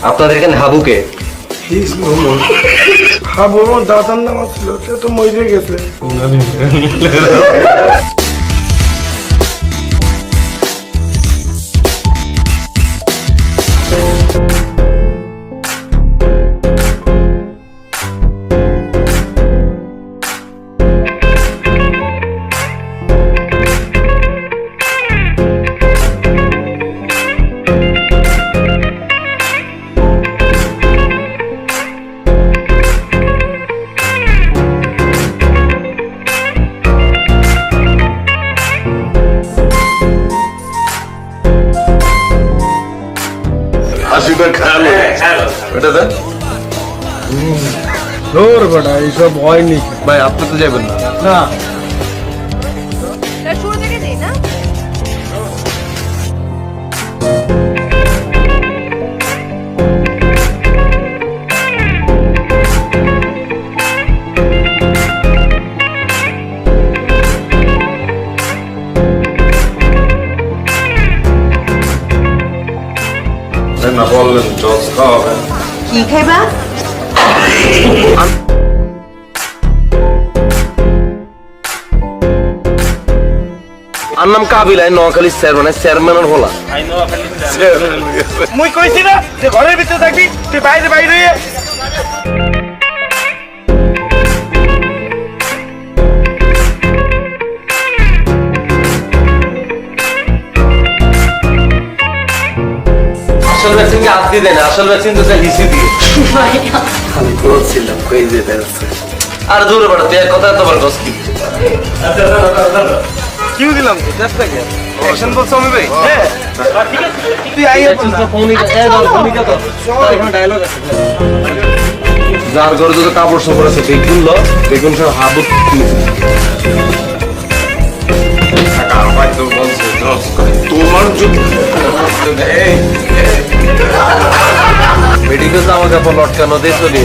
আপনাদের এখানে হাবুকে হাবু আমার দাদার নাম ছিল, সে তো মরে গেছে। এইসব হয়নি ভাই, আপনি তো যাবেন না। না। শুরু থেকে দেই না। না বললেন জস খাওয়াবেন। কি খাইবা? আর নাম কাবিল, নোয়াখালী চেয়ারম্যানের হলা। মুই কইছি না যে ঘরের ভিতরে থাকবি, তুই বাইরে বাইরে আসল ভ্যাকসিনকে হাত দিয়ে দেয় না, আসল ভ্যাকসিন তো হিসি দিয়ে। আমি বলছিলাম কই যে আছে। আর দূরে বাড়া, তুই এক কথা তোমার গস কি কিউ দিলাম তো চেষ্টা কে অ্যাকশন বলছো আমি ভাই। হ্যাঁ ঠিক আছে, তুই আইয়া তো ডায়লগ আছে। যার ঘরে যত কাপড় সাপড় আছে দেখুন দেখুন সব হাবু তোমার মেডিকেল জামা কাপড় লটকানো দিয়ে চলে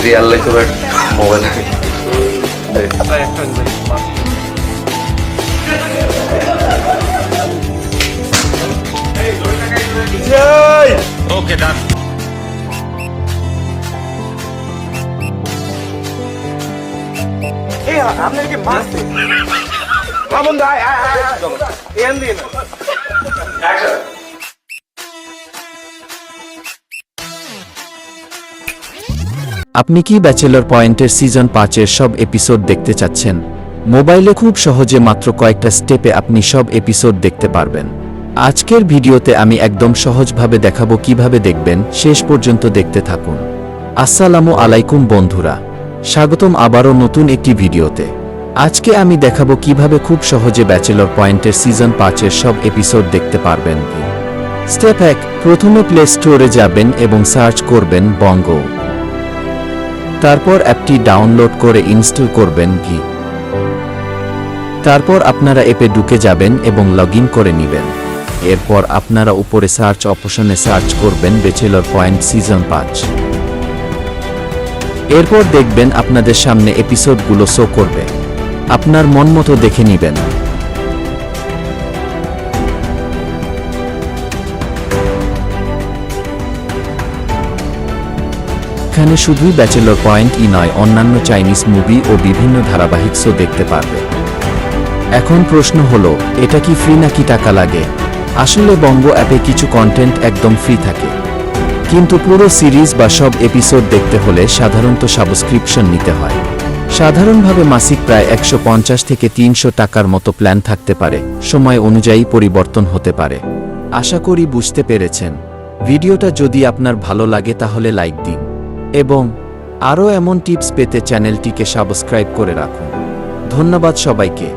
রিয়াল লাইফ মোবাইল ওকে ডান। এই আপনি কি মারতে মামুন ভাই এন দিন অ্যাকশন। আপনি কি ব্যাচেলর পয়েন্টের সিজন 5-এর সব এপিসোড দেখতে চাচ্ছেন? মোবাইলে খুব সহজে মাত্র কয়েকটা স্টেপে আপনি সব এপিসোড দেখতে পারবেন। আজকের ভিডিওতে আমি একদম সহজভাবে দেখাবো কিভাবে দেখবেন, শেষ পর্যন্ত দেখতে থাকুন। আসসালামু আলাইকুম বন্ধুরা, স্বাগতম আবারও নতুন একটি ভিডিওতে। আজকে আমি দেখাবো কিভাবে খুব সহজে ব্যাচেলর পয়েন্টের সিজন 5-এর সব এপিসোড দেখতে পারবেন। স্টেপ 1, প্রথমে প্লে স্টোরে যাবেন এবং সার্চ করবেন বঙ্গ। তারপর অ্যাপটি ডাউনলোড করে ইনস্টল করবেন। তারপর আপনারা অ্যাপে ঢুকে যাবেন এবং লগইন করে নেবেন। এরপর আপনারা উপরে সার্চ অপশনে সার্চ করবেন ব্যাচেলর পয়েন্ট সিজন 5। এরপর দেখবেন আপনাদের সামনে এপিসোডগুলো শো করবে, আপনার মন মতো দেখে নেবেন। এখানে শুধুই ব্যাচেলর পয়েন্টই নয়, অন্যান্য চাইনিজ মুভি ও বিভিন্ন ধারাবাহিক শো দেখতে পারবে। এখন প্রশ্ন হলো, এটা কি ফ্রি নাকি টাকা লাগে? আসলে বঙ্গ অ্যাপে কিছু কন্টেন্ট একদম ফ্রি থাকে, কিন্তু পুরো সিরিজ বা সব এপিসোড দেখতে হলে সাধারণত সাবস্ক্রিপশন নিতে হয়। সাধারণভাবে মাসিক প্রায় 150 থেকে 300 টাকার মতো প্ল্যান থাকতে পারে, সময় অনুযায়ী পরিবর্তন হতে পারে। আশা করি বুঝতে পেরেছেন। ভিডিওটা যদি আপনার ভালো লাগে তাহলে লাইক দিন এবং আরও এমন টিপস পেতে চ্যানেলটিকে সাবস্ক্রাইব করে রাখুন। ধন্যবাদ সবাইকে।